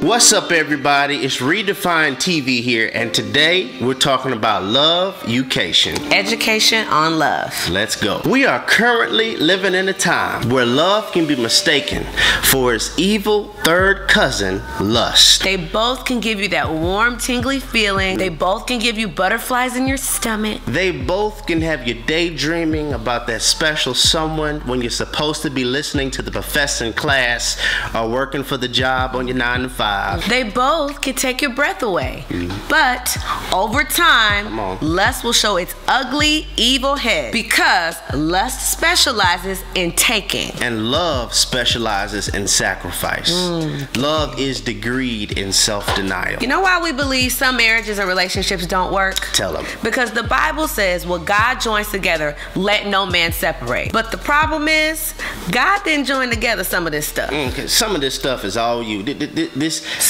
What's up, everybody? It's Redefined TV here, and today we're talking about Love-u-cation. Education on love. Let's go. We are currently living in a time where love can be mistaken for its evil third cousin, lust. They both can give you that warm, tingly feeling. They both can give you butterflies in your stomach. They both can have you daydreaming about that special someone when you're supposed to be listening to the professor in class or working for the job on your 9 to 5. They both can take your breath away. But over time, lust will show its ugly, evil head because lust specializes in taking. And love specializes in sacrifice. Love is degreed in self-denial. You know why we believe some marriages and relationships don't work? Tell them. Because the Bible says, what God joins together, let no man separate. But the problem is, God didn't join together some of this stuff. Some of this stuff is all you.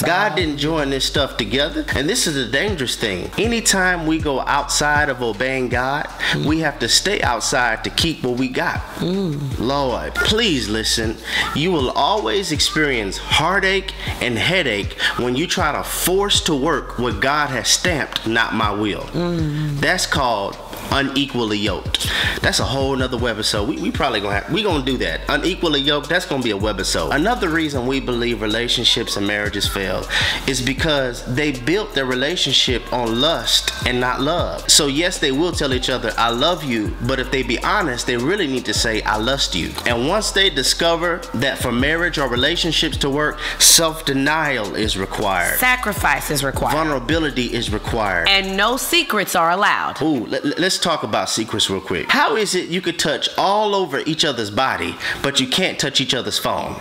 God didn't join this stuff together. And this is a dangerous thing. Anytime we go outside of obeying God, we have to stay outside to keep what we got. Lord, please listen. You will always experience heartache and headache when you try to force to work what God has stamped, not my will. That's called unequally yoked. That's a whole nother webisode. We probably gonna do that. Unequally yoked, that's gonna be a webisode. Another reason we believe relationships and marriages fail is because they built their relationship on lust and not love. So yes, they will tell each other, I love you, but if they be honest, they really need to say, I lust you. And once they discover that for marriage or relationships to work, self-denial is required. Sacrifice is required. Vulnerability is required. And no secrets are allowed. Ooh, let's talk about secrets real quick. How is it you could touch all over each other's body, but you can't touch each other's phone?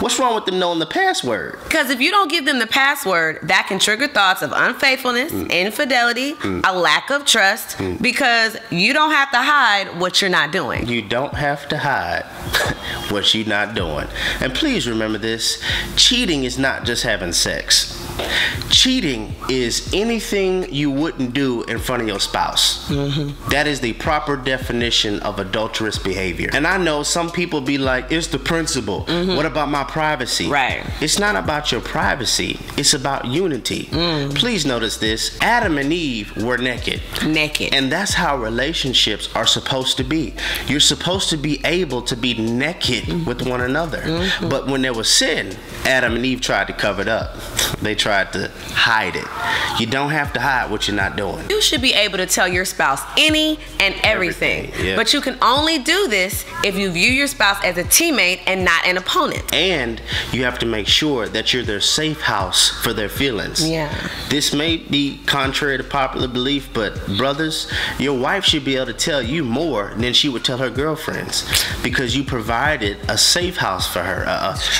What's wrong with them knowing the password? Because if you don't give them the password, that can trigger thoughts of unfaithfulness, infidelity, a lack of trust, because you don't have to hide what you're not doing. You don't have to hide what you're not doing. And please remember this, cheating is not just having sex. Cheating is anything you wouldn't do in front of your spouse. That is the proper definition of adulterous behavior. And I know some people be like, it's the principle. What about my privacy? Right. It's not about your privacy. It's about unity. Please notice this. Adam and Eve were naked. And that's how relationships are supposed to be. You're supposed to be able to be naked with one another. But when there was sin, Adam and Eve tried to cover it up. They tried to hide it. You don't have to hide what you're not doing. You should be able to tell your spouse any and everything. Yeah. But you can only do this if you view your spouse as a teammate and not an opponent. And you have to make sure that you're their safe house for their feelings. Yeah. This may be contrary to popular belief, but brothers, your wife should be able to tell you more than she would tell her girlfriends, because you provided a safe house for her,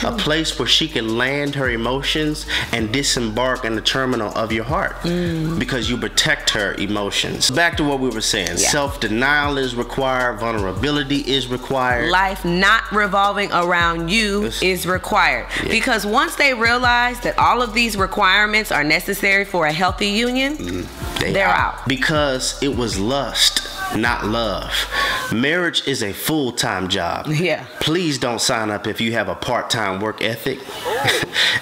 a place where she can land her emotions and disembark in the terminal of your heart, because you protect her emotions. Back to what we were saying. Self-denial is required. Vulnerability is required. Life not revolving around you is required. Because once they realize that all of these requirements are necessary for a healthy union, they're out. Because it was lust, not love. Marriage is a full-time job. Please don't sign up if you have a part-time work ethic.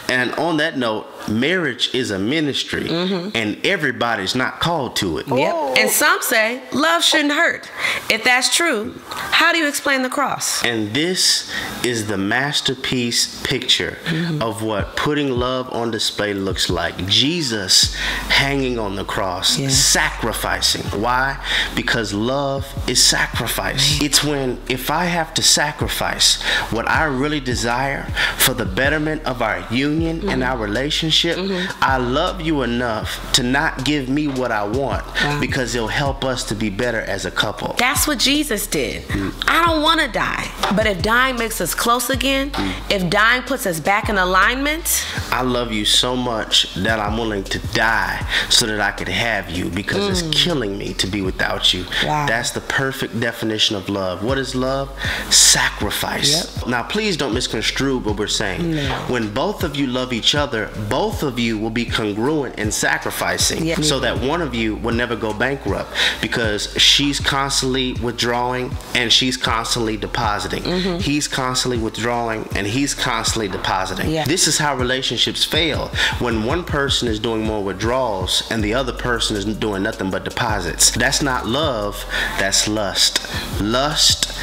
And on that note, marriage is a ministry, and everybody's not called to it. And some say love shouldn't hurt. If that's true, how do you explain the cross? And this is the masterpiece picture of what putting love on display looks like. Jesus hanging on the cross, sacrificing. Why? Because love is sacrifice. It's when, if I have to sacrifice what I really desire for the betterment of our union and our relationship, I love you enough to not give me what I want, because it'll help us to be better as a couple. That's what Jesus did. I don't want to die, but if dying makes us close again, if dying puts us back in alignment, I love you so much that I'm willing to die so that I could have you, because it's killing me to be without you. That's the perfect definition of love. What is love? Sacrifice. Now please don't misconstrue what we're saying. When both of you love each other, both both of you will be congruent in sacrificing, so that one of you will never go bankrupt, because she's constantly withdrawing and she's constantly depositing. He's constantly withdrawing and he's constantly depositing. This is how relationships fail, when one person is doing more withdrawals and the other person is doing nothing but deposits. That's not love, that's lust. Lust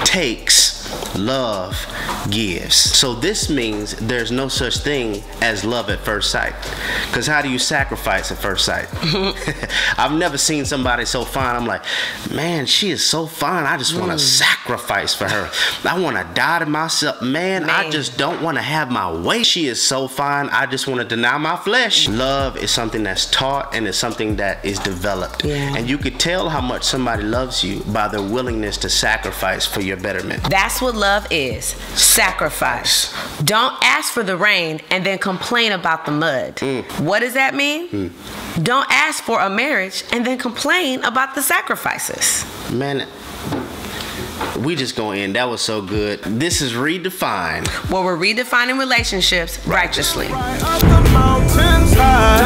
takes, love gives. So this means there's no such thing as love at first sight. Because how do you sacrifice at first sight? I've never seen somebody so fine. I'm like, man, she is so fine. I just want to sacrifice for her. I want to die to myself. Man, I just don't want to have my way. She is so fine. I just want to deny my flesh. Love is something that's taught, and it's something that is developed. And you could tell how much somebody loves you by their willingness to sacrifice for your betterment. That's what love is. Sacrifice. Don't ask for the rain and then complain about the mud. What does that mean? Don't ask for a marriage and then complain about the sacrifices. Man, we just gonna end. That was so good. This is Redefined, where we're redefining relationships righteously. Right up the mountains high.